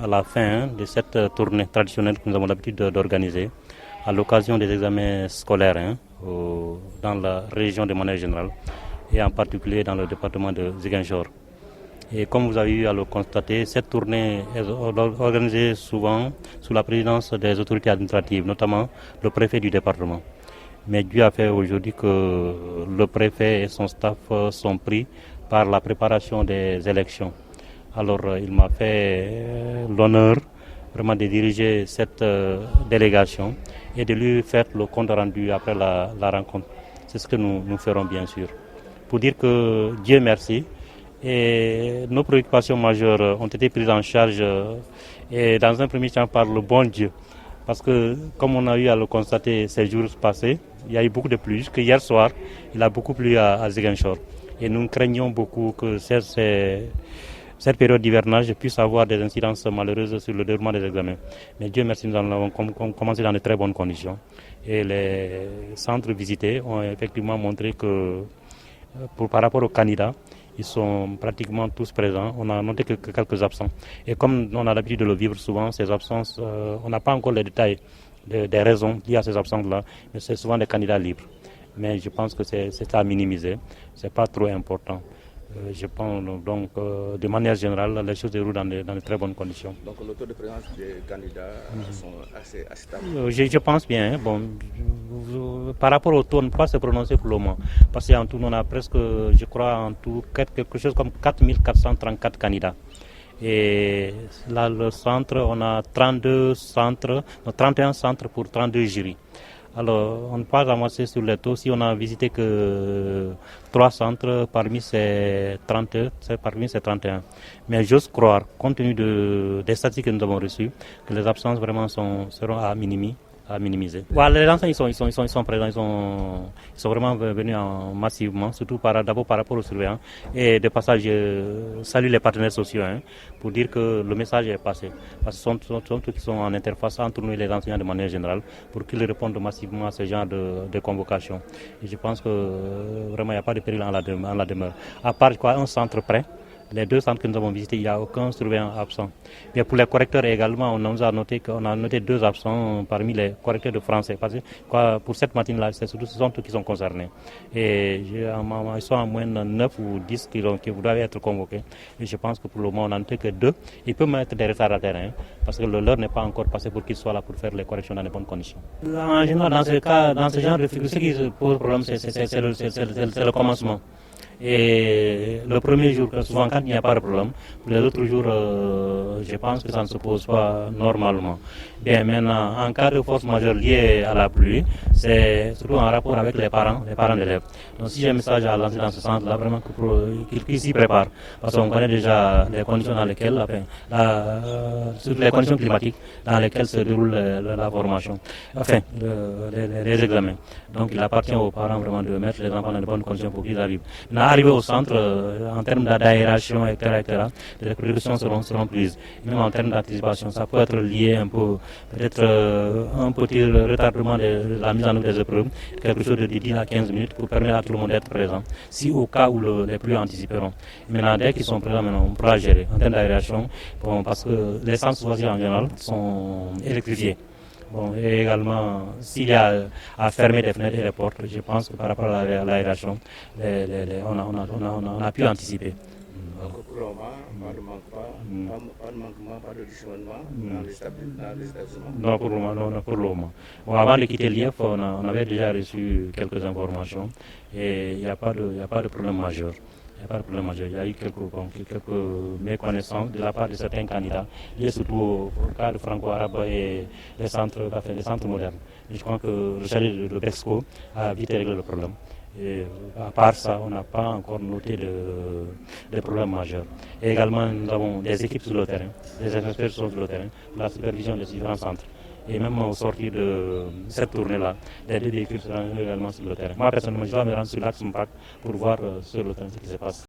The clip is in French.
à la fin de cette tournée traditionnelle que nous avons l'habitude d'organiser à l'occasion des examens scolaires dans la région de manière générale et en particulier dans le département de Ziguinchor. Et comme vous avez eu à le constater, cette tournée est organisée souvent sous la présidence des autorités administratives, notamment le préfet du département. Mais Dieu a fait aujourd'hui que le préfet et son staff sont pris par la préparation des élections. Alors il m'a fait l'honneur vraiment de diriger cette délégation et de lui faire le compte rendu après la rencontre. C'est ce que nous ferons bien sûr. Pour dire que Dieu merci, et nos préoccupations majeures ont été prises en charge et dans un premier temps par le bon Dieu. Parce que comme on a eu à le constater ces jours passés, il y a eu beaucoup de pluie. Jusque hier soir, il a beaucoup plu à Ziguinchor. Et nous craignons beaucoup que cette période d'hivernage puisse avoir des incidences malheureuses sur le déroulement des examens. Mais Dieu merci, nous avons commencé dans de très bonnes conditions. Et les centres visités ont effectivement montré que par rapport aux candidats, ils sont pratiquement tous présents. On a noté que quelques absents. Et comme on a l'habitude de le vivre souvent, ces absences, on n'a pas encore les détails des raisons liées à ces absences-là, mais c'est souvent des candidats libres. Mais je pense que c'est à minimiser. Ce n'est pas trop important. Je pense donc de manière générale, les choses déroulent dans de très bonnes conditions. Donc le taux de présence des candidats sont assez stables. Je pense bien. Bon, par rapport au taux, on ne peut pas se prononcer pour le moment. Parce qu'en tout, on a presque, je crois, en tout, quelque chose comme 4434 candidats. Et là, le centre, on a 31 centres pour 32 jurys. Alors, on ne peut pas ramasser sur les taux si on a visité que 3 centres parmi ces 31. Mais j'ose croire, compte tenu des statistiques que nous avons reçues, que les absences vraiment seront à minimiser. Voilà, les enfants ils sont présents, ils sont vraiment venus massivement, surtout d'abord par rapport aux surveillants. Et de passage, je salue les partenaires sociaux pour dire que le message est passé. Parce que ce sont tous qui sont en interface entre nous et les enseignants de manière générale pour qu'ils répondent massivement à ce genre de convocation. Et je pense que vraiment il n'y a pas de péril en la demeure. À part un centre près. Les 2 centres que nous avons visités, il n'y a aucun surveillant absent. Mais pour les correcteurs également, on a noté 2 absents parmi les correcteurs de français. Parce que pour cette matinée-là, ce sont tous qui sont concernés. Et ils sont à moins de 9 ou 10 qui doivent être convoqués. Et je pense que pour le moment, on n'en a que 2. Ils peuvent mettre des retardataires, parce que l'heure n'est pas encore passée pour qu'ils soient là pour faire les corrections dans les bonnes conditions. En général, dans ce genre de figure, ce qui pose problème, c'est le commencement. Et le premier jour, souvent quand il n'y a pas de problème, pour les autres jours, je pense que ça ne se pose pas normalement. Bien, maintenant, en cas de force majeure liée à la pluie, c'est surtout en rapport avec les parents d'élèves. Donc si j'ai un message à lancer dans ce sens-là, vraiment qu'ils s'y préparent. Parce qu'on connaît déjà les conditions dans lesquelles, sur les conditions climatiques dans lesquelles se déroule la formation, les examens. Donc il appartient aux parents vraiment de mettre les enfants dans de bonnes conditions pour qu'ils arrivent. Arriver au centre, en termes d'aération, etc., les précautions seront prises. Même en termes d'anticipation, ça peut être lié un peu, peut-être un petit retardement de la mise en œuvre des épreuves, quelque chose de 10 à 15 minutes pour permettre à tout le monde d'être présent, si au cas où les pluies anticiperont. Maintenant, dès qu'ils sont présents, on pourra gérer. En termes d'aération, parce que les centres choisis en général sont électrifiés. Bon, et également, s'il y a à fermer des fenêtres et des portes, je pense que par rapport à l'aération, on a pu anticiper. Donc pour le moment, pas de manquement, pas de dysfonctionnement dans les établissements. Non, pour le moment. Bon, avant de quitter l'IEF, on avait déjà reçu quelques informations et il n'y a pas de problème majeur. Il n'y a pas de problème majeur. Il y a eu quelques méconnaissances de la part de certains candidats, liés surtout au cas de franco-arabe et des centres modernes. Et je crois que le chalet de Bexco a vite réglé le problème. Et à part ça, on n'a pas encore noté de problèmes majeurs. Et également, nous avons des équipes sur le terrain, des experts sur le terrain, pour la supervision des différents centres. Et même au sortir de cette tournée-là, les 2 véhicules seront également sur le terrain. Moi, personnellement, je vais me rendre sur l'axe MPAC pour voir sur le terrain ce qui se passe.